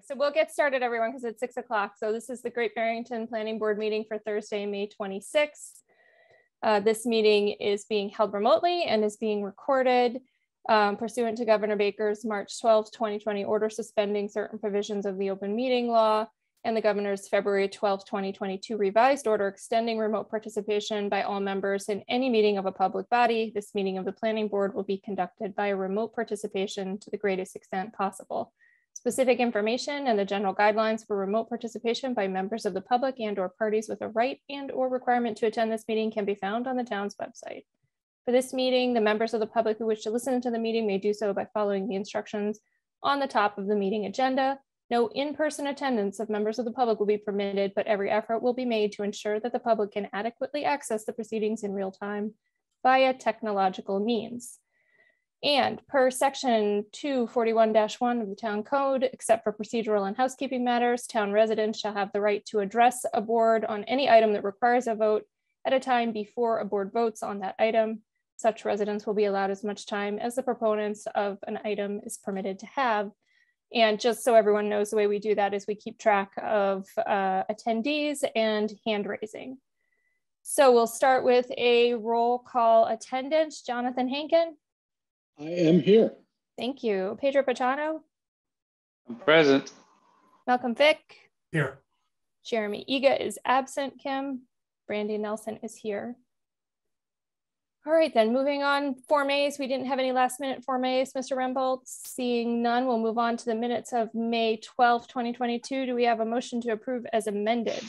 So we'll get started, everyone, because it's 6 o'clock. So this is the Great Barrington Planning Board meeting for Thursday, May 26th. This meeting is being held remotely and is being recorded pursuant to Governor Baker's March 12, 2020 order suspending certain provisions of the open meeting law and the governor's February 12, 2022 revised order extending remote participation by all members in any meeting of a public body. This meeting of the planning board will be conducted by remote participation to the greatest extent possible. Specific information and the general guidelines for remote participation by members of the public and or parties with a right and or requirement to attend this meeting can be found on the town's website. For this meeting, the members of the public who wish to listen to the meeting may do so by following the instructions on the top of the meeting agenda. No in-person attendance of members of the public will be permitted, but every effort will be made to ensure that the public can adequately access the proceedings in real time via technological means. And per section 241-1 of the town code, except for procedural and housekeeping matters, town residents shall have the right to address a board on any item that requires a vote at a time before a board votes on that item. Such residents will be allowed as much time as the proponents of an item is permitted to have. And just so everyone knows, the way we do that is we keep track of attendees and hand raising. So we'll start with a roll call attendance. Jonathan Hankin. I am here. Thank you. Pedro Pachano. I'm present. Malcolm Vick. Here. Jeremy Iga is absent. Kim. Brandy Nelson is here. All right, then moving on, Form A's. We didn't have any last minute Form A's, Mr. Rembold. Seeing none, we'll move on to the minutes of May 12, 2022. Do we have a motion to approve as amended?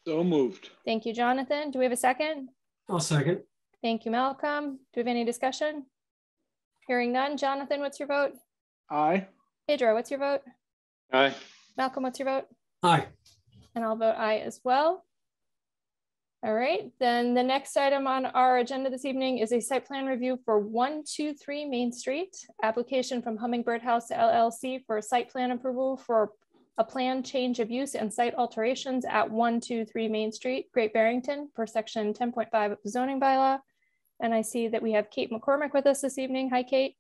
So moved. Thank you, Jonathan. Do we have a second? I'll second. Thank you, Malcolm. Do we have any discussion? Hearing none. Jonathan, what's your vote? Aye. Pedro, what's your vote? Aye. Malcolm, what's your vote? Aye. And I'll vote aye as well. All right, then the next item on our agenda this evening is a site plan review for 123 Main Street, application from Hummingbird House LLC for a site plan approval for a planned change of use and site alterations at 123 Main Street, Great Barrington, per section 10.5 of the zoning bylaw. And I see that we have Kate McCormick with us this evening. Hi, Kate.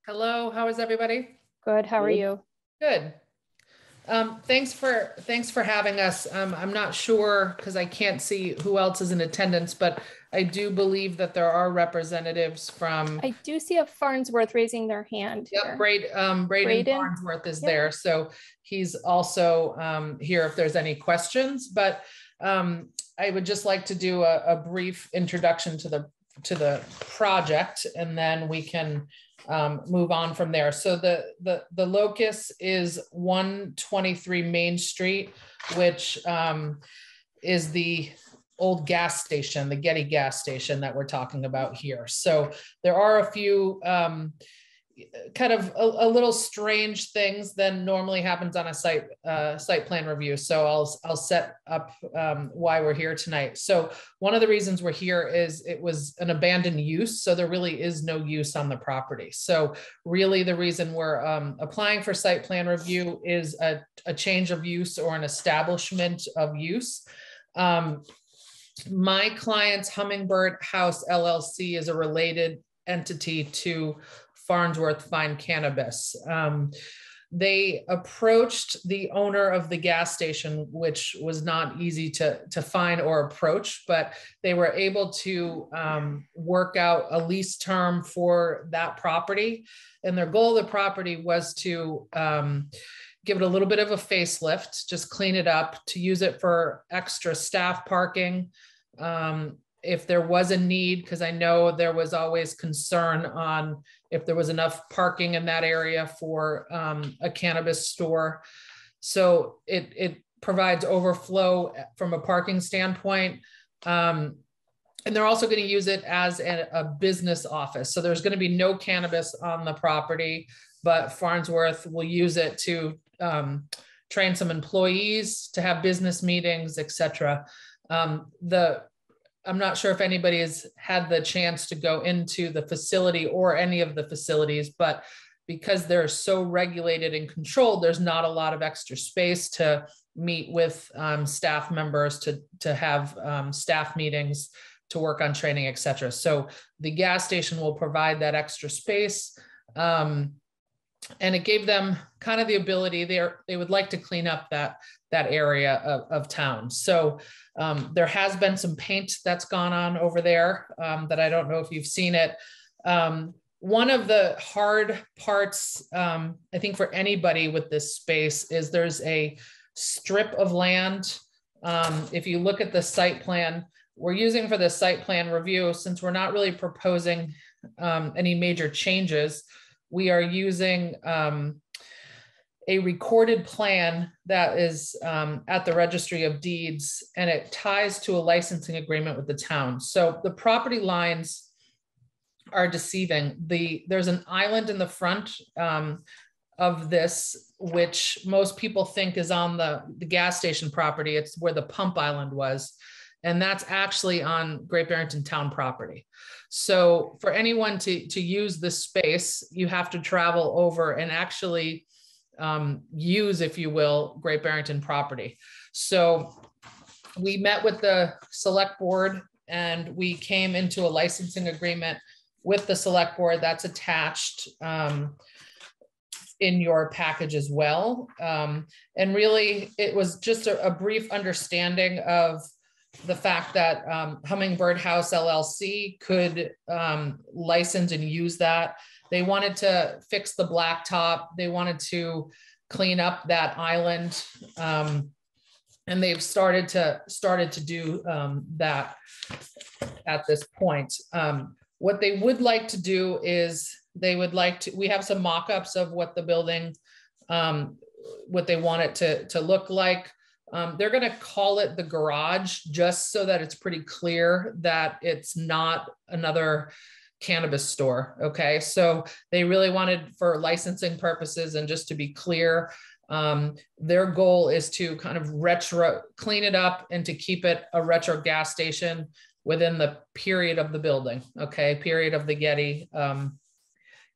Hello, how is everybody? Good, how are you? Good. Thanks for having us. I'm not sure because I can't see who else is in attendance, but I do believe that there are representatives from. I do see a Farnsworth raising their hand. Yep, Braden Farnsworth is there, so he's also here if there's any questions. But I would just like to do a brief introduction to the project, and then we can move on from there. So the locus is 123 Main Street, which is the old gas station, the Getty gas station that we're talking about here. So there are a few kind of a little strange things than normally happens on a site plan review. So I'll set up why we're here tonight. So one of the reasons we're here is it was an abandoned use. So there really is no use on the property. So really the reason we're applying for site plan review is a change of use or an establishment of use. My client's Hummingbird House LLC is a related entity to Farnsworth Fine Cannabis. They approached the owner of the gas station, which was not easy to find or approach, but they were able to work out a lease term for that property. And their goal of the property was to give it a little bit of a facelift, just clean it up, to use it for extra staff parking. If there was a need, because I know there was always concern on if there was enough parking in that area for a cannabis store. So it provides overflow from a parking standpoint. And they're also going to use it as a business office. So there's going to be no cannabis on the property, but Farnsworth will use it to train some employees, to have business meetings, etc. I'm not sure if anybody has had the chance to go into the facility or any of the facilities, but because they're so regulated and controlled, there's not a lot of extra space to meet with staff members, to have staff meetings, to work on training, etc. So the gas station will provide that extra space. And it gave them kind of the ability they would like to clean up that area of town. So there has been some paint that's gone on over there that I don't know if you've seen it. One of the hard parts, I think for anybody with this space, is there's a strip of land. If you look at the site plan we're using for the site plan review, since we're not really proposing any major changes, we are using a recorded plan that is at the Registry of Deeds, and it ties to a licensing agreement with the town. So the property lines are deceiving. There's an island in the front of this, which most people think is on the gas station property. It's where the pump island was. And that's actually on Great Barrington town property. So for anyone to use this space, you have to travel over and actually use, if you will, Great Barrington property. So we met with the select board and we came into a licensing agreement with the select board that's attached in your package as well. And really, it was just a brief understanding of the fact that Hummingbird House LLC could license and use that. They wanted to fix the blacktop. They wanted to clean up that island. And they've started to do that at this point. What they would like to do is we have some mock-ups of what the building, what they want it to look like. They're going to call it the garage just so that it's pretty clear that it's not another cannabis store. Okay. So they really wanted, for licensing purposes and just to be clear, their goal is to kind of clean it up and to keep it a retro gas station within the period of the building. Okay. Period of the Getty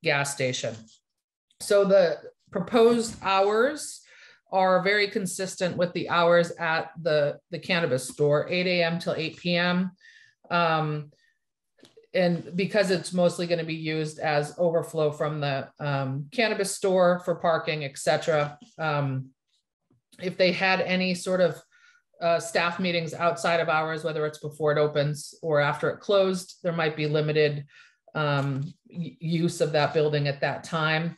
gas station. So the proposed hours are very consistent with the hours at the cannabis store, 8 a.m. till 8 p.m. And because it's mostly going to be used as overflow from the cannabis store for parking, etc. If they had any sort of staff meetings outside of hours, whether it's before it opens or after it closed, there might be limited use of that building at that time.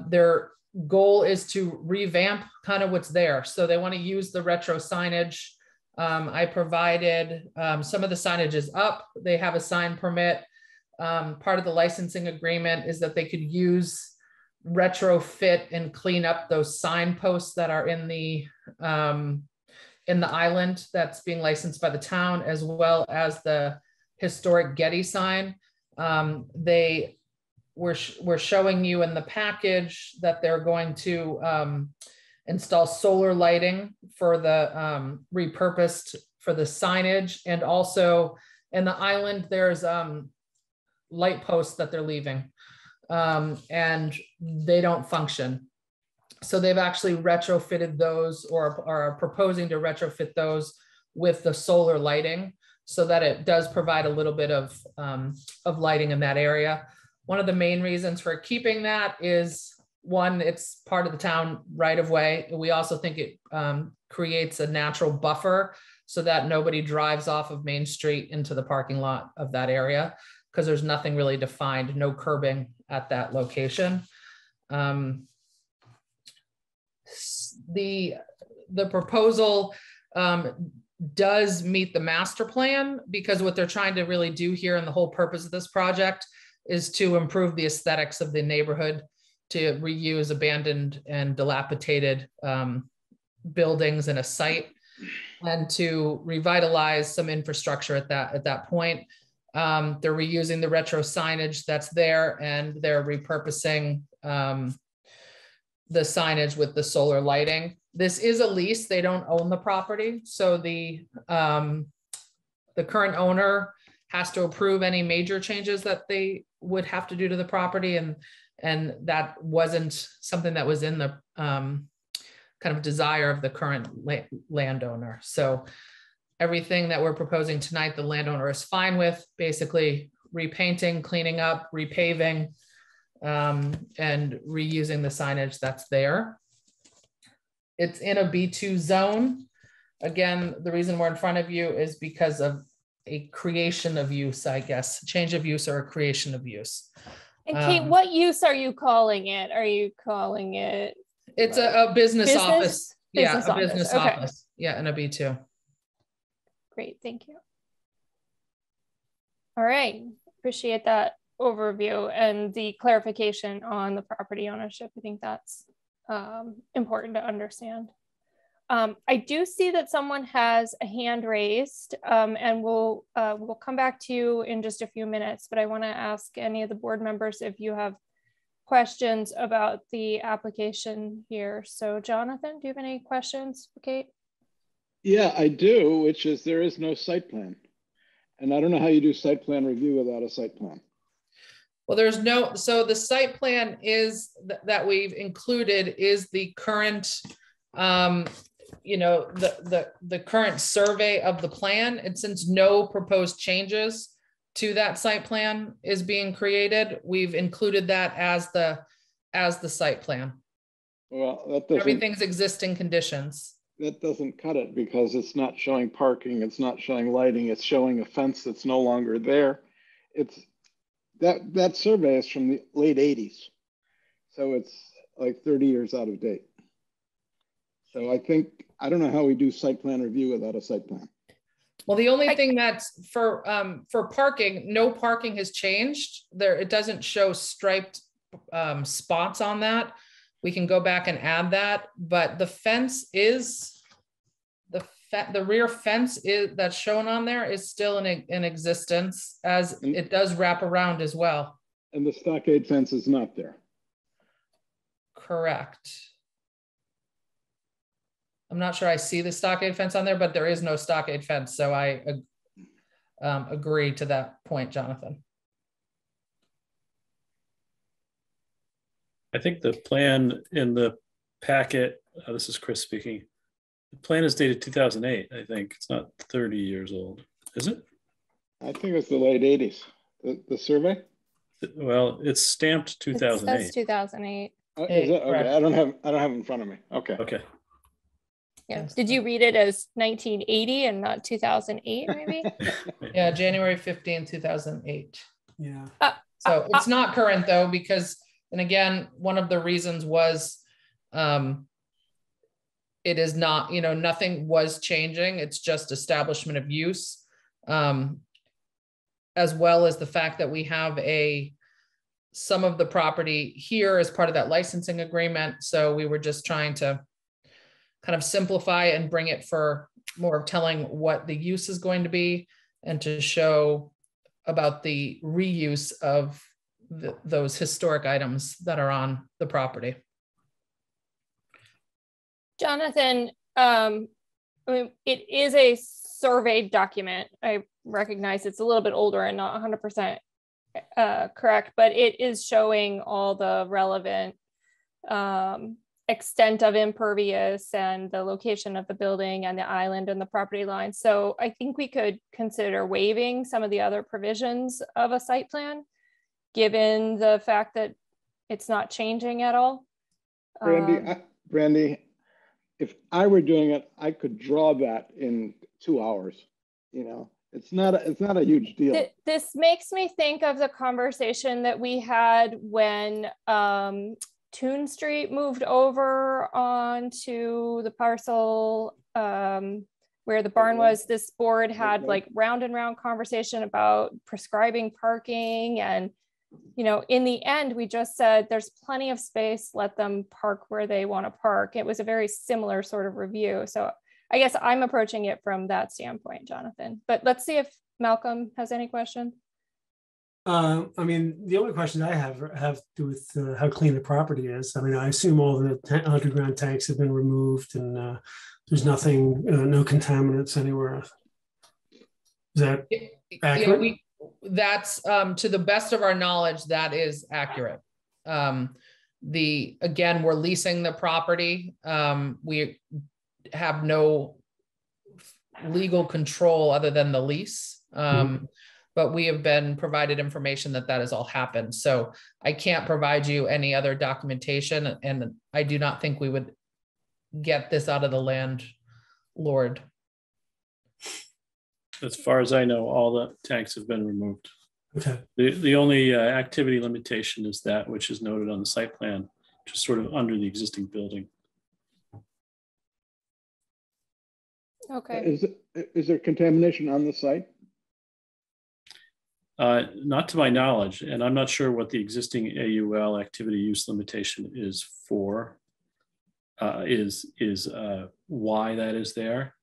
Their goal is to revamp kind of what's there. So they want to use the retro signage. I provided some of the signage is up. They have a sign permit. Part of the licensing agreement is that they could use retrofit and clean up those signposts that are in the island that's being licensed by the town, as well as the historic Getty sign. We're showing you in the package that they're going to install solar lighting for the repurposed for the signage. And also in the island, there's light posts that they're leaving and they don't function. So they've actually retrofitted those or are proposing to retrofit those with the solar lighting so that it does provide a little bit of lighting in that area. One of the main reasons for keeping that is, one, it's part of the town right of way. We also think it creates a natural buffer so that nobody drives off of Main Street into the parking lot of that area, because there's nothing really defined, no curbing at that location. The proposal does meet the master plan, because what they're trying to really do here, and the whole purpose of this project, is to improve the aesthetics of the neighborhood, to reuse abandoned and dilapidated buildings in a site, and to revitalize some infrastructure at that point. They're reusing the retro signage that's there, and they're repurposing the signage with the solar lighting. This is a lease. They don't own the property. So the current owner has to approve any major changes that they would have to do to the property. And that wasn't something that was in the kind of desire of the current landowner. So everything that we're proposing tonight, the landowner is fine with, basically repainting, cleaning up, repaving, and reusing the signage that's there. It's in a B2 zone. Again, the reason we're in front of you is because of a creation of use, I guess, change of use or a creation of use. And Kate, what use are you calling it? Are you calling it? It's a business office. Yeah, a office. business Okay. office. Yeah, and a B2. Great, thank you. All right, appreciate that overview and the clarification on the property ownership. I think that's important to understand. I do see that someone has a hand raised, and we'll come back to you in just a few minutes, but I want to ask any of the board members if you have questions about the application here. So Jonathan, do you have any questions for Kate? Yeah, I do, which is there is no site plan. And I don't know how you do site plan review without a site plan. Well, there's no, so the site plan is that we've included is the current, you know, the current survey of the plan. And since no proposed changes to that site plan is being created, we've included that as the site plan. Well, that doesn't, everything's existing conditions. that doesn't cut it because it's not showing parking, it's not showing lighting, it's showing a fence that's no longer there. It's that survey is from the late 80s. So it's like 30 years out of date. So I don't know how we do site plan review without a site plan. Well, the only thing that's for parking, no parking has changed there. It doesn't show striped spots on that. We can go back and add that, but the fence is the rear fence is that's shown on there is still in existence, as it does wrap around as well. And the stockade fence is not there. Correct. I'm not sure I see the stockade fence on there, but there is no stockade fence. So I agree to that point, Jonathan. I think the plan in the packet, this is Chris speaking, the plan is dated 2008, I think. It's not 30 years old, is it? I think it's the late 80s. The survey? Well, it's stamped 2008. It says 2008. Is it? Okay, I don't have it in front of me. Okay. Okay. Yeah. Did you read it as 1980 and not 2008 maybe? Yeah, January 15, 2008. Yeah. So it's not current though, because, and again, one of the reasons was it is not, you know, nothing was changing. It's just establishment of use, as well as the fact that we have some of the property here as part of that licensing agreement. So we were just trying to kind of simplify and bring it for more of telling what the use is going to be and to show about the reuse of those historic items that are on the property. Jonathan, I mean, it is a surveyed document. I recognize it's a little bit older and not 100% correct, but it is showing all the relevant extent of impervious and the location of the building and the island and the property line. So I think we could consider waiving some of the other provisions of a site plan, given the fact that it's not changing at all. Brandy, if I were doing it, I could draw that in 2 hours. You know, it's not a huge deal. This makes me think of the conversation that we had when Toon Street moved over onto the parcel where the barn was. This board had like round and round conversation about prescribing parking, and you know, in the end we just said there's plenty of space, let them park where they want to park. It was a very similar sort of review. So I guess I'm approaching it from that standpoint, Jonathan, but let's see if Malcolm has any question. I mean, the only questions I have to do with how clean the property is. I mean, I assume all the underground tanks have been removed and there's nothing, no contaminants anywhere. Is that accurate? Yeah, that's to the best of our knowledge, that is accurate. Again, we're leasing the property. We have no legal control other than the lease. but we have been provided information that that has all happened. So I can't provide you any other documentation, and I do not think we would get this out of the landlord. As far as I know, all the tanks have been removed. Okay. The only activity limitation is that which is noted on the site plan, which is sort of under the existing building. Okay. Is there contamination on the site? Not to my knowledge, and I'm not sure what the existing AUL activity use limitation is for. Why that is there,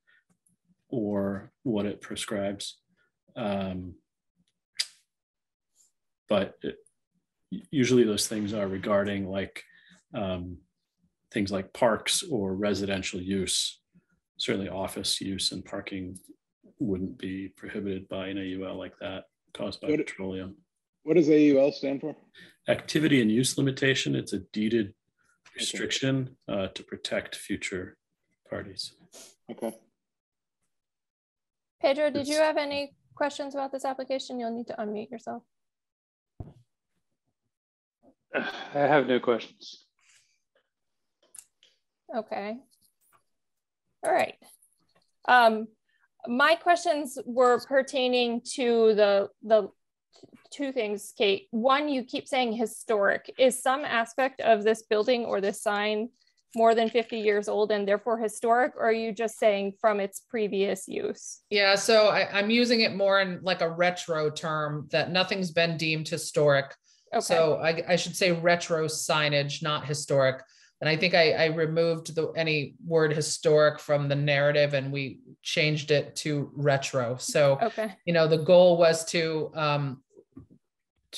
or what it prescribes. But usually those things are regarding like things like parks or residential use. Certainly office use and parking wouldn't be prohibited by an AUL like that caused by petroleum. What does AUL stand for? Activity and use limitation. It's a deeded restriction to protect future parties. Okay. Pedro, did you have any questions about this application? You'll need to unmute yourself. I have no questions. Okay. All right. My questions were pertaining to the two things, Kate. One, you keep saying historic. Is some aspect of this building or this sign more than 50 years old and therefore historic, or are you just saying from its previous use? Yeah, so I'm using it more in like a retro term, that nothing's been deemed historic. Okay. So I should say retro signage, not historic. And I think I removed any word historic from the narrative and we changed it to retro. So, you know, the goal was to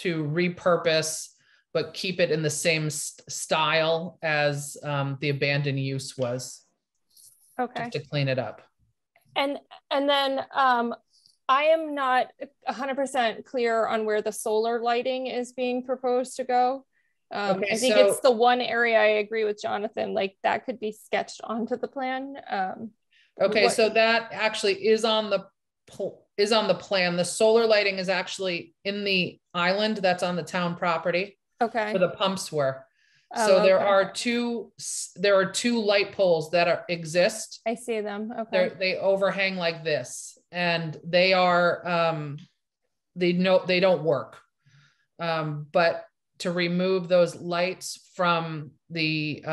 repurpose, but keep it in the same style as the abandoned use was. Okay. Just to clean it up. And then I am not 100% clear on where the solar lighting is being proposed to go. I think it's the one area I agree with Jonathan, like that could be sketched onto the plan. So that actually is on the plan. The solar lighting is actually in the island that's on the town property. Okay. Where the pumps were. So there are two light poles that exist. I see them. Okay. They overhang like this, and they are they don't work. But to remove those lights from the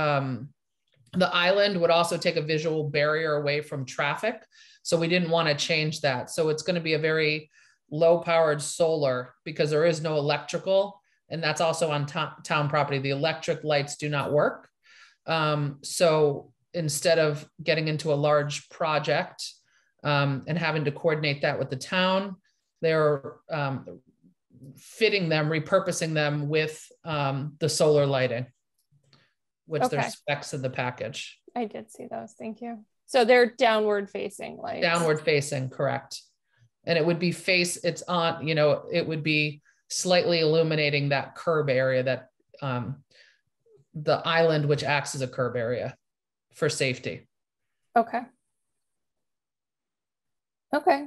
island would also take a visual barrier away from traffic. So we didn't want to change that. So it's going to be a very low powered solar because there is no electrical, and that's also on town property. The electric lights do not work. So instead of getting into a large project and having to coordinate that with the town, they're fitting them, repurposing them with the solar lighting, which there's specs in the package. I did see those. Thank you. So they're downward facing lights. Downward facing, correct. And it would be it's on, you know, it would be slightly illuminating that curb area, that the island, which acts as a curb area for safety. Okay. Okay.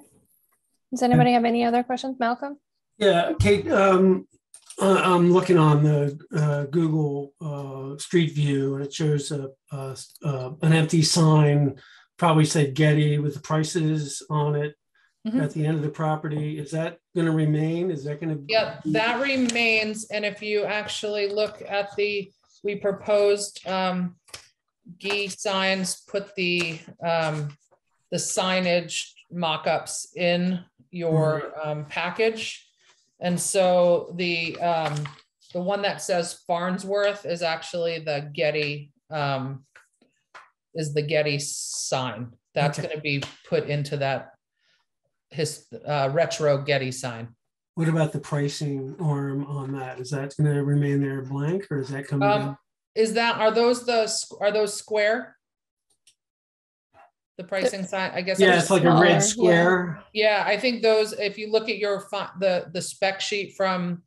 Does anybody have any other questions? Malcolm? Yeah, Kate, I'm looking on the Google Street View, and it shows an empty sign, probably said Getty, with the prices on it at the end of the property. Is that going to remain? Is that going to? Yeah, that remains. And if you actually look at we proposed GE signs, put the signage mock-ups in your package. And so the one that says Farnsworth is actually the Getty sign. That's going to be put into that retro Getty sign. What about the pricing arm on that? Is that going to remain there blank, or is that coming down? Are those square? The pricing sign, I guess. Yeah, it's like a red square. Yeah, I think those, if you look at your the spec sheet from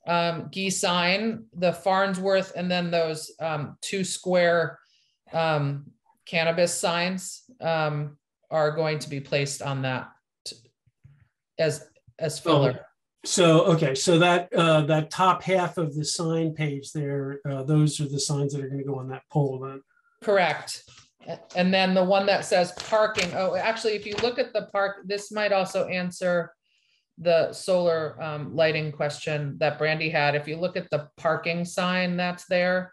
GE sign, the Farnsworth, and then those two square cannabis signs are going to be placed on that as filler. So, okay, so that that top half of the sign page there, those are the signs that are going to go on that pole then. Correct. And then the one that says parking, oh, actually, if you look at the park, this might also answer the solar lighting question that Brandy had. If you look at the parking sign that's there,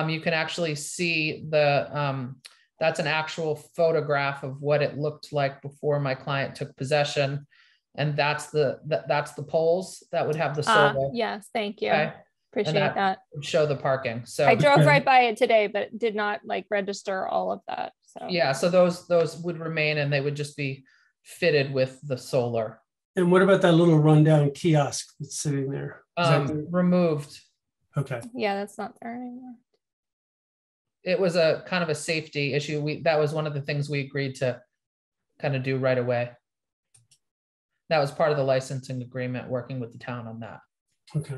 you can actually see the, that's an actual photograph of what it looked like before my client took possession. And that's the poles that would have the solar. Yes, thank you. Okay. Appreciate that. Would show the parking. So I drove right by it today, but did not like register all of that. So yeah, so those would remain and they would just be fitted with the solar. And what about that little rundown kiosk that's sitting there? Removed. Okay. yeah, that's not there anymore. It was a kind of a safety issue. That was one of the things we agreed to kind of do right away. That was part of the licensing agreement, working with the town on that. Okay.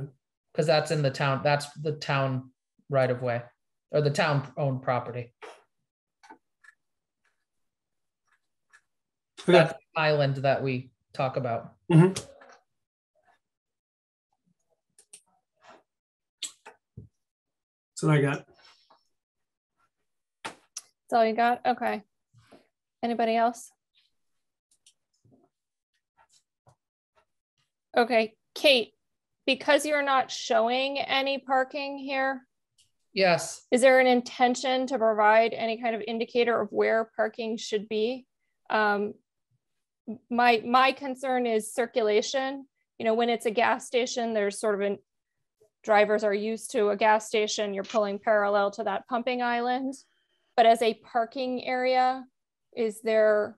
Because that's in the town, that's the town right of way, or the town owned property. Okay. That's the island that we talk about. Mm-hmm. That's what I got. That's all you got? Okay. Anybody else? Okay, Kate, because you're not showing any parking here, Yes. is there an intention to provide any kind of indicator of where parking should be? My concern is circulation. You know, when it's a gas station, there's sort of drivers are used to a gas station, you're pulling parallel to that pumping island. But as a parking area, is there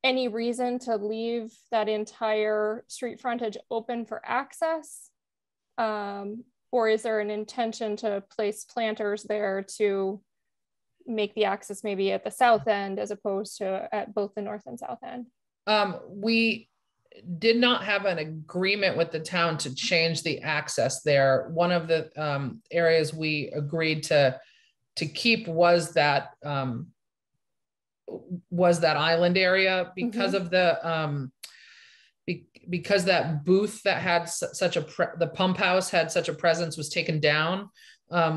any reason to leave that entire street frontage open for access? Or is there an intention to place planters there to make the access maybe at the south end as opposed to at both the north and south end? We did not have an agreement with the town to change the access there. One of the areas we agreed to keep was that island area because of the because that booth that had such a the pump house had such a presence was taken down.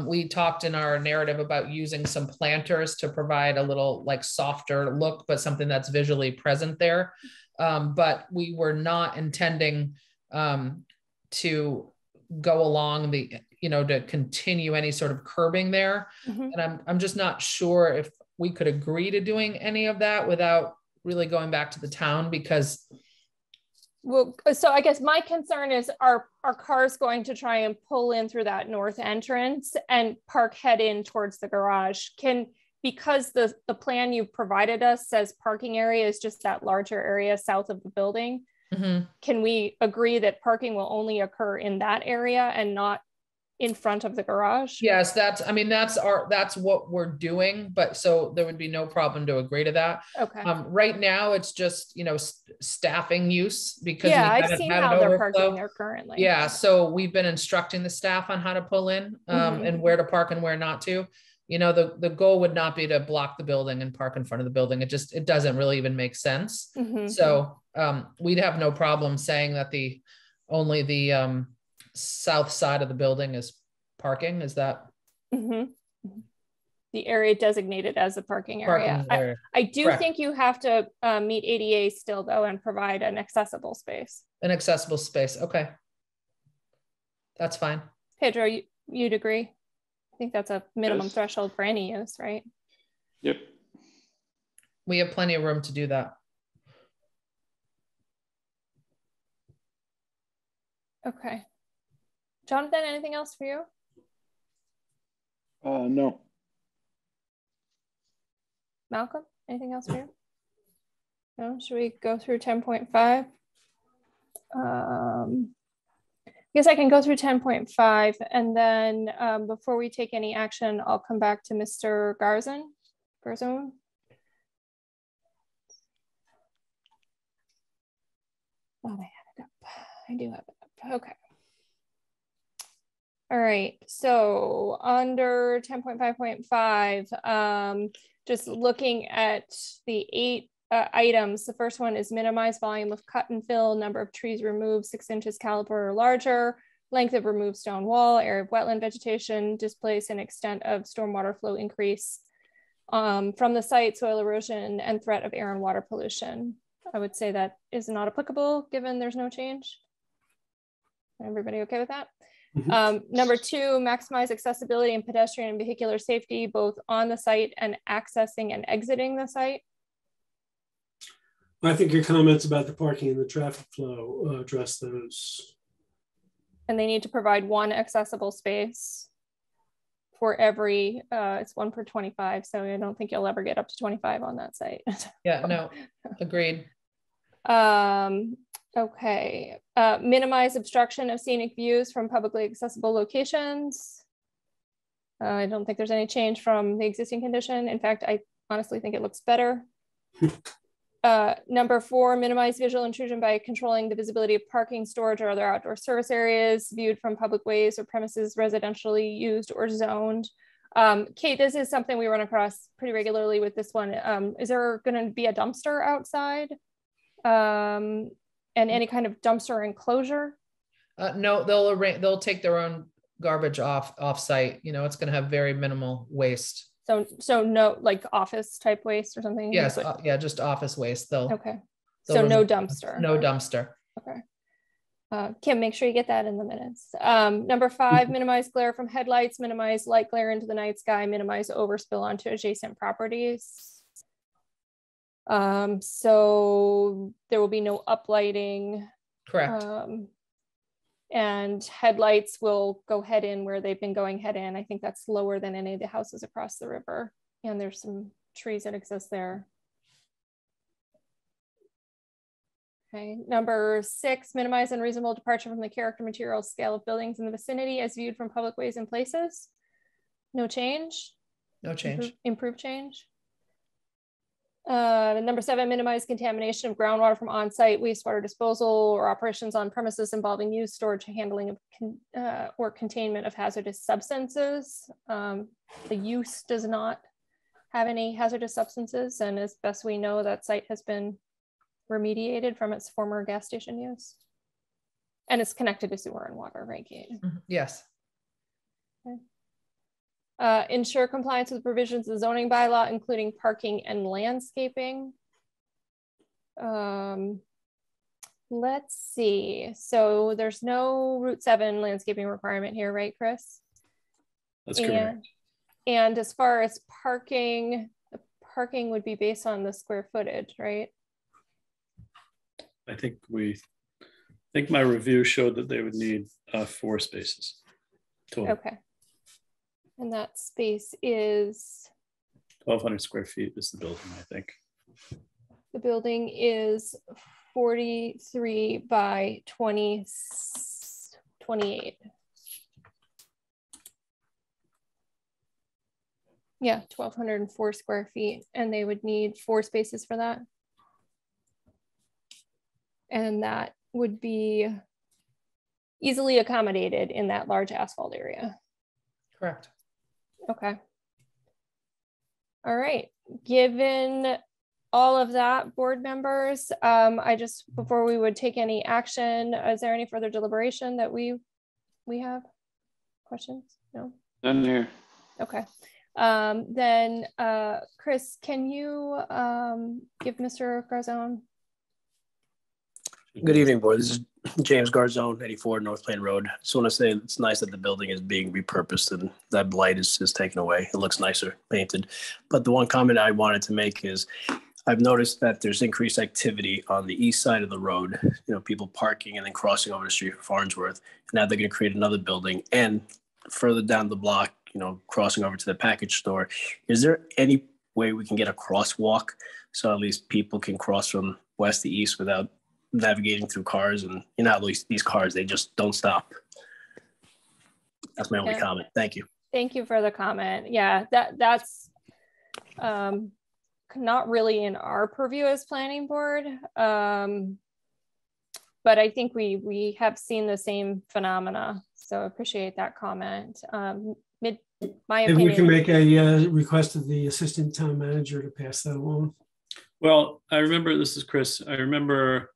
We talked in our narrative about using some planters to provide a little like softer look, but something that's visually present there. But we were not intending to go along the, you know, to continue any sort of curbing there. And I'm just not sure if we could agree to doing any of that without really going back to the town, because well, so I guess my concern is are cars going to try and pull in through that north entrance and park head in towards the garage? Because the plan you provided us says parking area is just that larger area south of the building. Can we agree that parking will only occur in that area and not in front of the garage? Yes, that's what we're doing, but so there would be no problem to agree to that. Okay. Right now it's just, you know, staffing use because I've seen how they're parking there currently. Yeah, so we've been instructing the staff on how to pull in and where to park and where not to. You know, the goal would not be to block the building and park in front of the building. It doesn't really even make sense. So we'd have no problem saying that only the south side of the building is parking. Is that the area designated as a parking area? I do think you have to meet ADA still though and provide an accessible space. An accessible space. Okay, that's fine. Pedro, you'd agree? I think that's a minimum threshold for any use, right? Yep. We have plenty of room to do that. Okay. Jonathan, anything else for you? No. Malcolm, anything else for you? No, should we go through 10.5? I guess I can go through 10.5 and then before we take any action, I'll come back to Mr. Garzon. Oh, I had it up. I do have it up. Okay. All right. So under 10.5.5, just looking at the 8 items. The first one is minimize volume of cut and fill, number of trees removed 6 inches caliber or larger, length of removed stone wall, area of wetland vegetation, displace and extent of stormwater flow increase from the site, soil erosion, and threat of air and water pollution. I would say that is not applicable given there's no change. Everybody okay with that? Number 2, maximize accessibility and pedestrian and vehicular safety, both on the site and accessing and exiting the site. I think your comments about the parking and the traffic flow address those. And they need to provide 1 accessible space for every, it's 1 per 25. So I don't think you'll ever get up to 25 on that site. Yeah, no, agreed. Okay, minimize obstruction of scenic views from publicly accessible locations. I don't think there's any change from the existing condition. In fact, I honestly think it looks better. Number 4, minimize visual intrusion by controlling the visibility of parking, storage, or other outdoor service areas viewed from public ways or premises residentially used or zoned. Kate, this is something we run across pretty regularly with this one. Is there going to be a dumpster outside? And any kind of dumpster enclosure? No, they'll take their own garbage off site. You know, it's going to have very minimal waste. So no, like office type waste or something? Yes, yeah, just office waste. Okay. So no dumpster. No dumpster. Okay. Kim, make sure you get that in the minutes. Number 5, minimize glare from headlights, minimize light glare into the night sky, minimize overspill onto adjacent properties. So there will be no uplighting. Correct. And headlights will go head in where they've been going head in. I think that's lower than any of the houses across the river. And there's some trees that exist there. Okay, number 6, minimize unreasonable departure from the character, material, scale of buildings in the vicinity as viewed from public ways and places. No change? No change. Improve change. Number 7, minimize contamination of groundwater from on-site wastewater disposal or operations on premises involving use, storage, handling of or containment of hazardous substances. The use does not have any hazardous substances, and as best we know, that site has been remediated from its former gas station use. And it's connected to sewer and water, right, Kate? Yes. Okay. Ensure compliance with provisions of the zoning bylaw, including parking and landscaping. Let's see. So there's no Route 7 landscaping requirement here, right, Chris? That's correct. And as far as parking, the parking would be based on the square footage, right? I think my review showed that they would need 4 spaces total. Okay. And that space is 1,200 square feet is the building, I think. the building is 43 by 28. Yeah, 1,204 square feet, and they would need 4 spaces for that. And that would be easily accommodated in that large asphalt area. Correct. Okay. All right. Given all of that, board members, before we would take any action, is there any further deliberation that we have? Questions? No? None here. Okay. Then Chris, can you give Mr. Garzone? Good evening, board. This is James Garzone, 84 North Plain Road. I just want to say it's nice that the building is being repurposed and that blight is taken away. It looks nicer painted. But the one comment I wanted to make is I've noticed that there's increased activity on the east side of the road, people parking and then crossing over the street for Farnsworth. Now they're going to create another building, and further down the block, crossing over to the package store. Is there any way we can get a crosswalk so at least people can cross from west to east without navigating through cars? And at least these cars, they just don't stop. That's my only comment. Thank you. Thank you for the comment. Yeah, that's not really in our purview as planning board. But I think we have seen the same phenomena. So I appreciate that comment. My opinion. Maybe we can make a request of the assistant town manager to pass that along. Well, I remember, this is Chris, I remember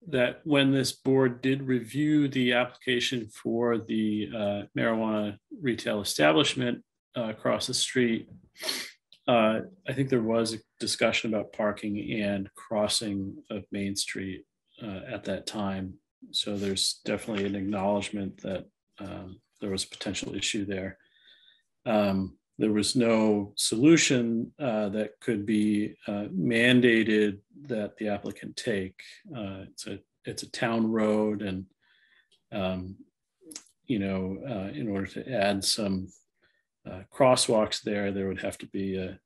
that when this board did review the application for the marijuana retail establishment across the street, I think there was a discussion about parking and crossing of Main Street at that time. So there's definitely an acknowledgement that there was a potential issue there. There was no solution that could be mandated that the applicant take. It's a town road, and in order to add some crosswalks there would have to be a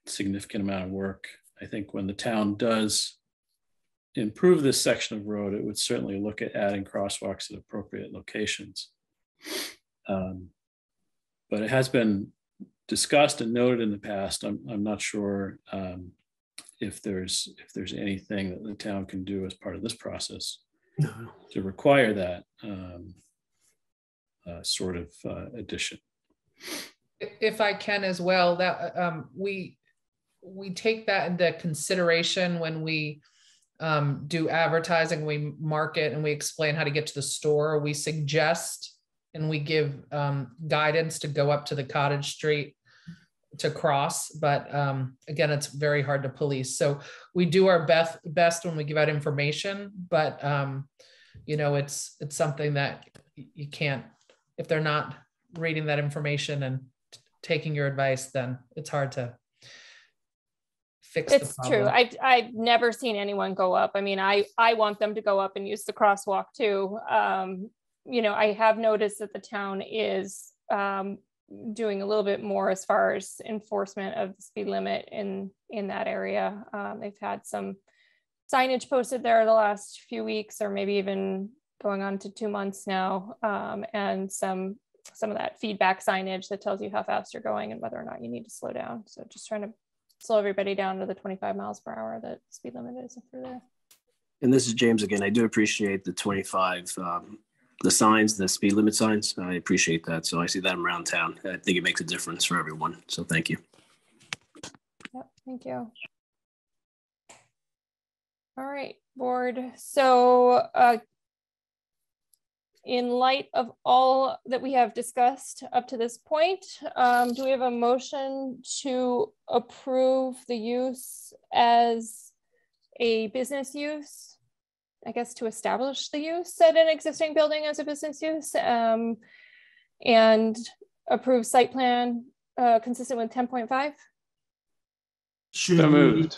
significant amount of work. I think when the town does improve this section of road, it would certainly look at adding crosswalks at appropriate locations. But it has been discussed and noted in the past. I'm not sure if there's anything that the town can do as part of this process to require that sort of addition. If I can as well, that we take that into consideration when we do advertising, we market, and we explain how to get to the store. We suggest and we give guidance to go up to the Cottage Street to cross, but again, it's very hard to police. So we do our best when we give out information, but it's something that you can't, if they're not reading that information and taking your advice, then it's hard to fix the problem. It's true. I've never seen anyone go up. I mean, I want them to go up and use the crosswalk too. I have noticed that the town is doing a little bit more as far as enforcement of the speed limit in that area. They've had some signage posted there the last few weeks, or maybe even going on to 2 months now, and some of that feedback signage that tells you how fast you're going and whether or not you need to slow down. So just trying to slow everybody down to the 25 miles per hour that speed limit is through there. And this is James again. I do appreciate the 25, the signs, the speed limit signs. I appreciate that. So I see that around town. I think it makes a difference for everyone. So thank you. Yep, thank you. All right, board. So in light of all that we have discussed up to this point, do we have a motion to approve the use as a business use? I guess to establish the use at an existing building as a business use, and approve site plan consistent with 10.5? So moved.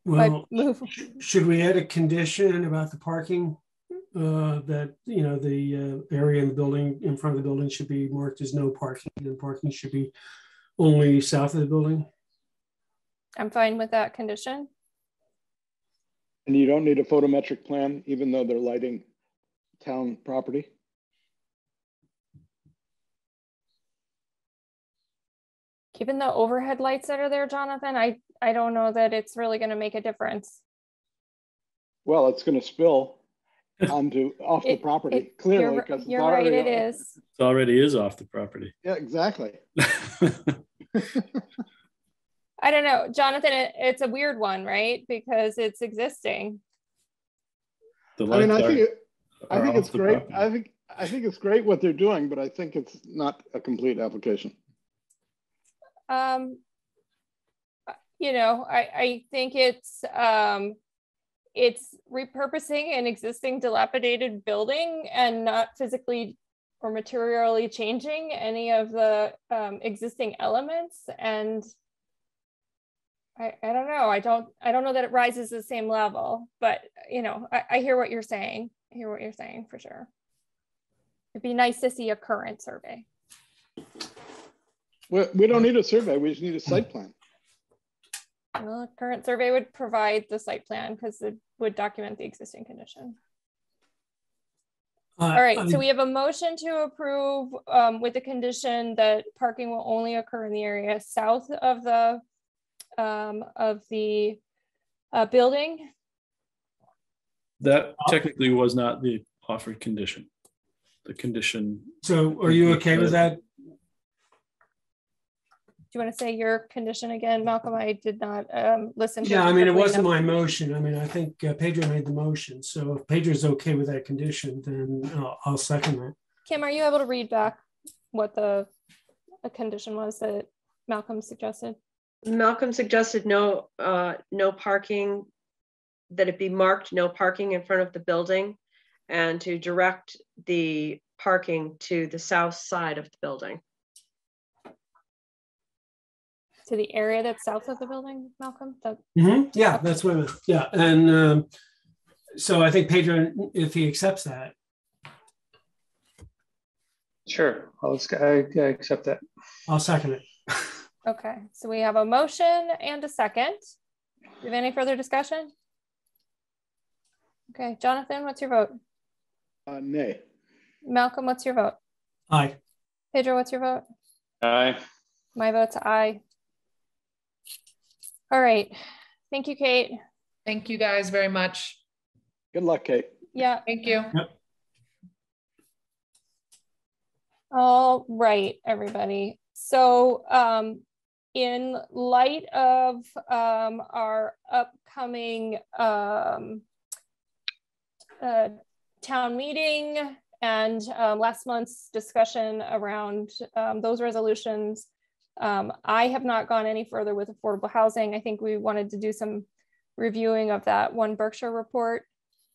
Well, move. Should we add a condition about the parking? That the area in the building, in front of the building, should be marked as no parking, and parking should be only south of the building? I'm fine with that condition. And you don't need a photometric plan, even though they're lighting town property? Given the overhead lights that are there, Jonathan, I don't know that it's really going to make a difference. Well, it's going to spill off the property, clearly, because you're right, it is. It already is off the property. Yeah, exactly. I don't know, Jonathan, it's a weird one, right? Because it's existing. I think it's great. I think it's great what they're doing, but I think it's not a complete application. I think it's repurposing an existing dilapidated building and not physically or materially changing any of the existing elements. And I don't know. I don't know that it rises to the same level, but I hear what you're saying. I hear what you're saying for sure. It'd be nice to see a current survey. Well, we don't need a survey. We just need a site plan. Well, a current survey would provide the site plan because it would document the existing condition. All right, so we have a motion to approve with the condition that parking will only occur in the area south of the building. That technically was not the offered condition. The condition. So are you okay with that? you want to say your condition again, Malcolm? I did not listen to Yeah, I mean, it carefully wasn't enough. my motion. I mean, I think Pedro made the motion. So if Pedro's okay with that condition, then I'll second that. Kim, are you able to read back what the condition was that Malcolm suggested? Malcolm suggested no parking, that it be marked no parking in front of the building, and to direct the parking to the south side of the building. To the area that's south of the building, Malcolm? Yeah, that's what I meant. Yeah, and so I think Pedro, if he accepts that. Sure, I accept that. I'll second it. Okay, so we have a motion and a second. Do you have any further discussion? Okay, Jonathan, what's your vote? Nay. Malcolm, what's your vote? Aye. Pedro, what's your vote? Aye. My vote's aye. All right. Thank you, Kate. Thank you guys very much. Good luck, Kate. Yeah. Thank you. Yep. All right, everybody. So in light of our upcoming town meeting and last month's discussion around those resolutions, I have not gone any further with affordable housing. I think we wanted to do some reviewing of that One Berkshire report.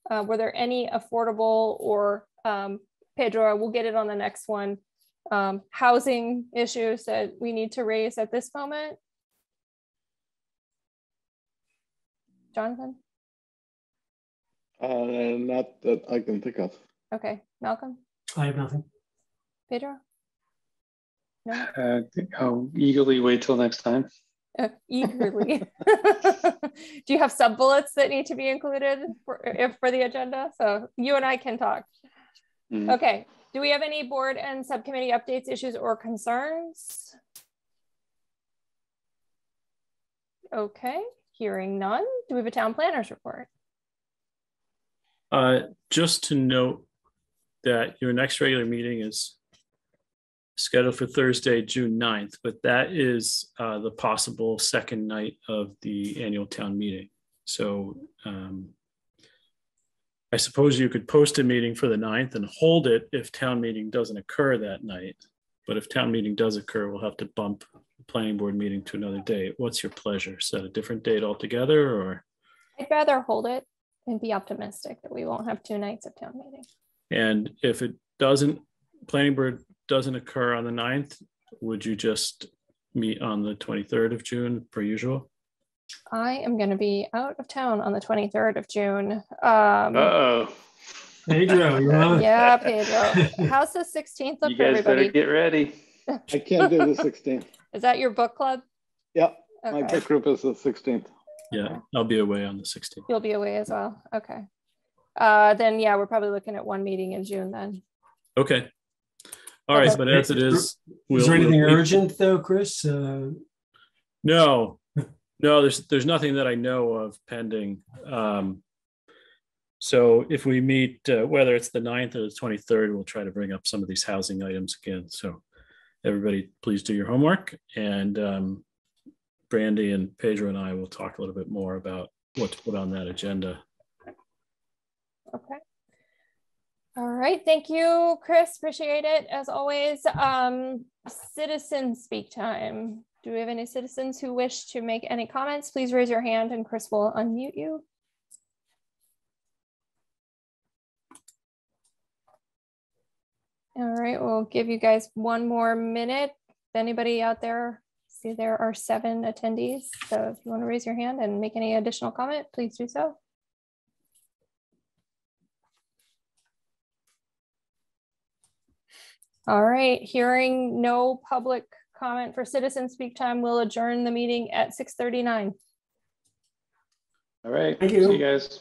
Were there any affordable or Pedro, we'll get it on the next one, housing issues that we need to raise at this moment? Jonathan? Not that I can think of. Okay, Malcolm? I have nothing. Pedro? No? I think I'll eagerly wait till next time. Eagerly. Do you have sub bullets that need to be included for the agenda? So you and I can talk. Okay. Do we have any board and subcommittee updates, issues, or concerns? Okay. Hearing none. Do we have a town planner's report? Just to note that your next regular meeting is scheduled for Thursday, June 9th, but that is the possible second night of the annual town meeting. So I suppose you could post a meeting for the 9th and hold it if town meeting doesn't occur that night. But if town meeting does occur, we'll have to bump the planning board meeting to another date. What's your pleasure? Set a different date altogether, or? I'd rather hold it and be optimistic that we won't have 2 nights of town meeting. And if it doesn't, planning board doesn't occur on the 9th, would you just meet on the 23rd of June per usual? I am going to be out of town on the 23rd of June. Uh-oh. Pedro, you're on. Yeah, Pedro. How's the 16th look You for guys everybody? better get ready. I can't do the 16th. Is that your book club? Yep, my Okay. book group is the 16th. Yeah, I'll be away on the 16th. You'll be away as well. Okay. Then yeah, we're probably looking at one meeting in June then. Okay. All right, but as it is, Is there anything urgent though, Chris? No, there's nothing that I know of pending. So if we meet, whether it's the 9th or the 23rd, we'll try to bring up some of these housing items again. So everybody, please do your homework, and Brandy and Pedro and I will talk a little bit more about what to put on that agenda. Okay. All right. Thank you, Chris. Appreciate it as always. Citizen speak time. Do we have any citizens who wish to make any comments? Please raise your hand and Chris will unmute you. All right, we'll give you guys one more minute. If anybody out there, see there are 7 attendees. So if you want to raise your hand and make any additional comment, please do so. All right, hearing no public comment for citizen speak time, we'll adjourn the meeting at 6:39. All right. Thank you. See you guys.